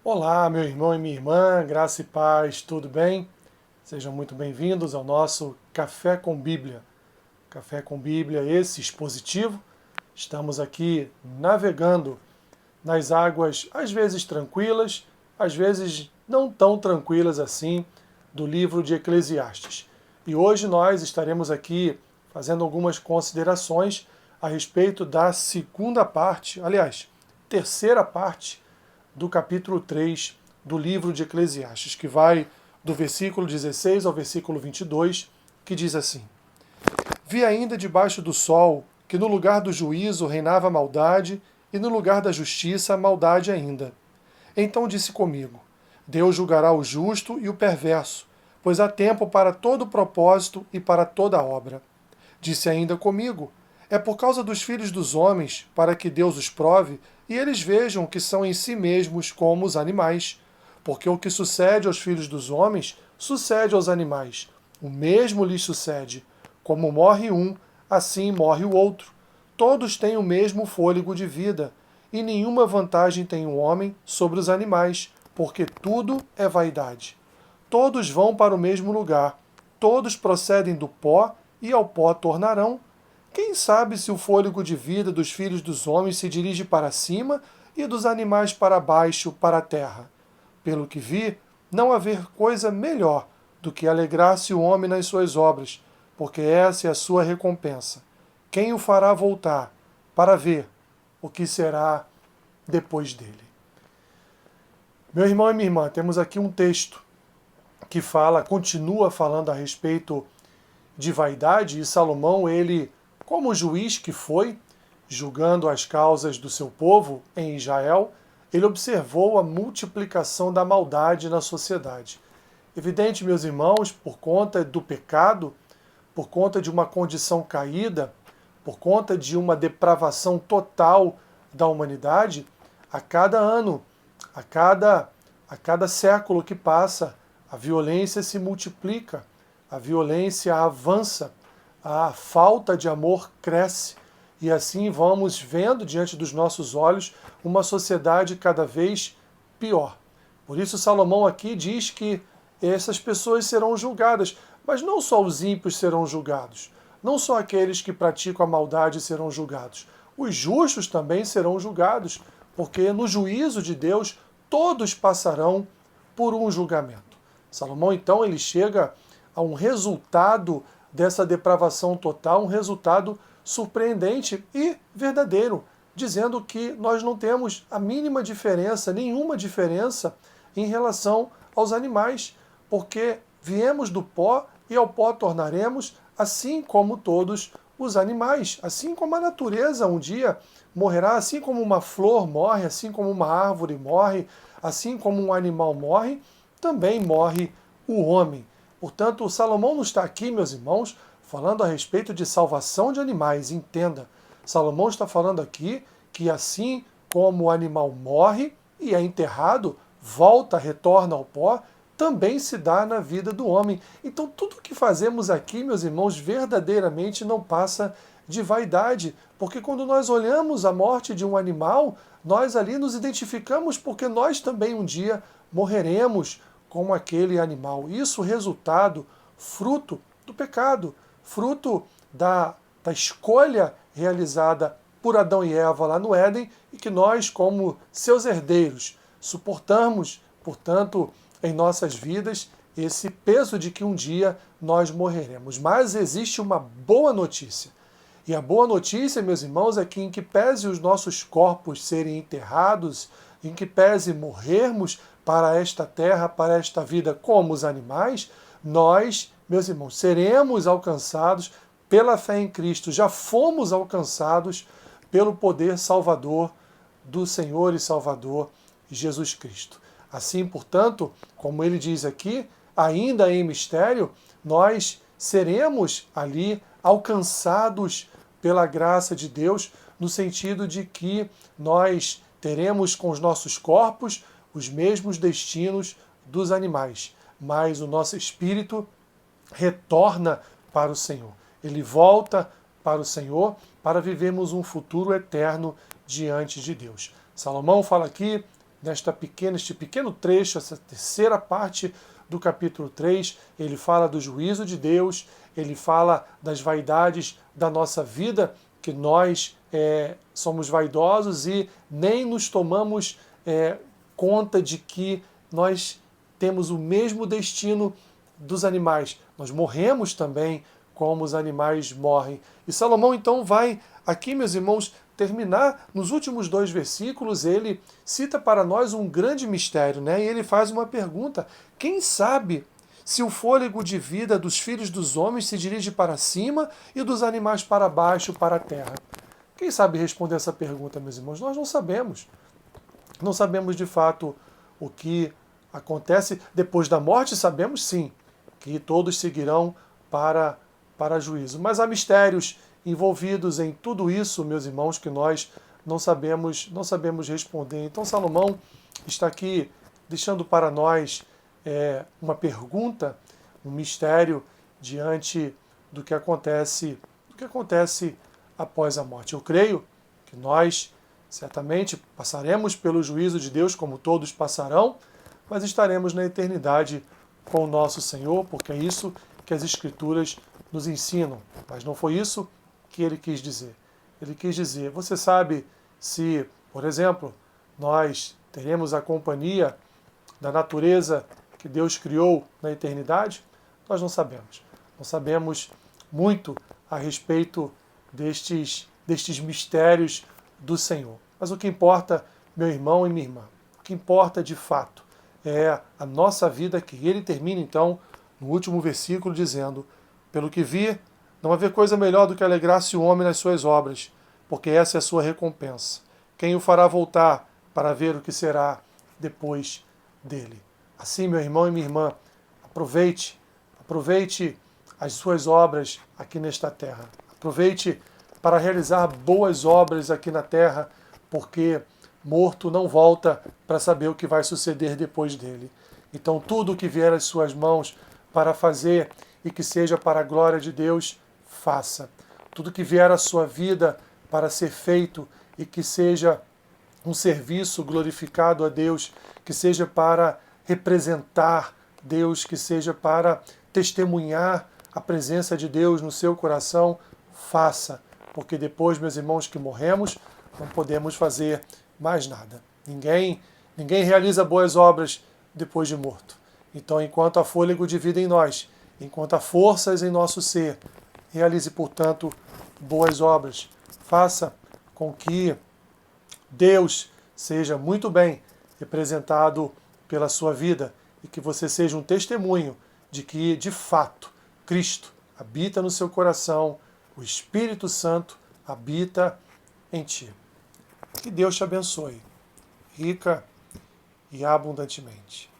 Olá, meu irmão e minha irmã, graça e paz, tudo bem? Sejam muito bem-vindos ao nosso Café com Bíblia. Café com Bíblia, esse expositivo. Estamos aqui navegando nas águas, às vezes tranquilas, às vezes não tão tranquilas assim, do livro de Eclesiastes. E hoje nós estaremos aqui fazendo algumas considerações a respeito da segunda parte, aliás, terceira parte do capítulo 3 do livro de Eclesiastes, que vai do versículo 16 ao versículo 22, que diz assim: Vi ainda debaixo do sol que no lugar do juízo reinava maldade, e no lugar da justiça maldade ainda. Então disse comigo: Deus julgará o justo e o perverso, pois há tempo para todo propósito e para toda obra. Disse ainda comigo: É por causa dos filhos dos homens, para que Deus os prove, e eles vejam que são em si mesmos como os animais. Porque o que sucede aos filhos dos homens, sucede aos animais. O mesmo lhes sucede. Como morre um, assim morre o outro. Todos têm o mesmo fôlego de vida, e nenhuma vantagem tem o homem sobre os animais, porque tudo é vaidade. Todos vão para o mesmo lugar, todos procedem do pó, e ao pó tornarão. Quem sabe se o fôlego de vida dos filhos dos homens se dirige para cima e dos animais para baixo, para a terra? Pelo que vi, não haver coisa melhor do que alegrar-se o homem nas suas obras, porque essa é a sua recompensa. Quem o fará voltar para ver o que será depois dele? Meu irmão e minha irmã, temos aqui um texto que continua falando a respeito de vaidade, e Salomão, ele, como juiz que foi, julgando as causas do seu povo em Israel, ele observou a multiplicação da maldade na sociedade. Evidente, meus irmãos, por conta do pecado, por conta de uma condição caída, por conta de uma depravação total da humanidade, a cada ano, a cada século que passa, a violência se multiplica, a violência avança, a falta de amor cresce, e assim vamos vendo diante dos nossos olhos uma sociedade cada vez pior. Por isso Salomão aqui diz que essas pessoas serão julgadas, mas não só os ímpios serão julgados, não só aqueles que praticam a maldade serão julgados, os justos também serão julgados, porque no juízo de Deus todos passarão por um julgamento. Salomão então ele chega a um resultado dessa depravação total, um resultado surpreendente e verdadeiro, dizendo que nós não temos a mínima diferença, nenhuma diferença em relação aos animais, porque viemos do pó e ao pó tornaremos, assim como todos os animais, assim como a natureza um dia morrerá, assim como uma flor morre, assim como uma árvore morre, assim como um animal morre, também morre o homem. Portanto, o Salomão não está aqui, meus irmãos, falando a respeito de salvação de animais. Entenda, Salomão está falando aqui que assim como o animal morre e é enterrado, volta, retorna ao pó, também se dá na vida do homem. Então, tudo o que fazemos aqui, meus irmãos, verdadeiramente não passa de vaidade, porque quando nós olhamos a morte de um animal, nós ali nos identificamos porque nós também um dia morreremos como aquele animal. Isso resultado, fruto do pecado, fruto da escolha realizada por Adão e Eva lá no Éden e que nós, como seus herdeiros, suportamos, portanto, em nossas vidas esse peso de que um dia nós morreremos. Mas existe uma boa notícia. E a boa notícia, meus irmãos, é que em que pese os nossos corpos serem enterrados, em que pese morrermos para esta terra, para esta vida como os animais, nós, meus irmãos, seremos alcançados pela fé em Cristo, já fomos alcançados pelo poder salvador do Senhor e Salvador Jesus Cristo. Assim, portanto, como ele diz aqui, ainda em mistério, nós seremos ali alcançados pela graça de Deus, no sentido de que nós teremos com os nossos corpos os mesmos destinos dos animais, mas o nosso espírito retorna para o Senhor. Ele volta para o Senhor para vivermos um futuro eterno diante de Deus. Salomão fala aqui, neste pequeno trecho, essa terceira parte do capítulo 3, ele fala do juízo de Deus, ele fala das vaidades da nossa vida, que nós somos vaidosos e nem nos tomamos conta de que nós temos o mesmo destino dos animais. Nós morremos também como os animais morrem. E Salomão então vai aqui, meus irmãos, terminar nos últimos 2 versículos, ele cita para nós um grande mistério, né? E ele faz uma pergunta: quem sabe se o fôlego de vida dos filhos dos homens se dirige para cima e dos animais para baixo, para a terra? Quem sabe responder essa pergunta, meus irmãos? Nós não sabemos. Não sabemos de fato o que acontece depois da morte. Sabemos sim que todos seguirão para juízo. Mas há mistérios envolvidos em tudo isso, meus irmãos, que nós não sabemos responder. Então Salomão está aqui deixando para nós uma pergunta, um mistério diante do que acontece após a morte. Eu creio que nós certamente passaremos pelo juízo de Deus, como todos passarão, mas estaremos na eternidade com o nosso Senhor, porque é isso que as Escrituras nos ensinam. Mas não foi isso que ele quis dizer. Ele quis dizer: você sabe se, por exemplo, nós teremos a companhia da natureza que Deus criou na eternidade? Nós não sabemos. Não sabemos muito a respeito destes mistérios do Senhor. Mas o que importa, meu irmão e minha irmã, o que importa de fato é a nossa vida, que ele termina então no último versículo dizendo: pelo que vi, não haver coisa melhor do que alegrar-se o homem nas suas obras, porque essa é a sua recompensa. Quem o fará voltar para ver o que será depois dele? Assim, meu irmão e minha irmã, aproveite as suas obras aqui nesta terra. Aproveite para realizar boas obras aqui na terra, porque morto não volta para saber o que vai suceder depois dele. Então, tudo o que vier às suas mãos para fazer e que seja para a glória de Deus, faça. Tudo que vier à sua vida para ser feito e que seja um serviço glorificado a Deus, que seja para representar Deus, que seja para testemunhar a presença de Deus no seu coração, faça. Porque depois, meus irmãos, que morremos, não podemos fazer mais nada. Ninguém realiza boas obras depois de morto. Então, enquanto há fôlego de vida em nós, enquanto há forças em nosso ser, realize, portanto, boas obras. Faça com que Deus seja muito bem representado pela sua vida e que você seja um testemunho de que, de fato, Cristo habita no seu coração, o Espírito Santo habita em ti. Que Deus te abençoe, rica e abundantemente.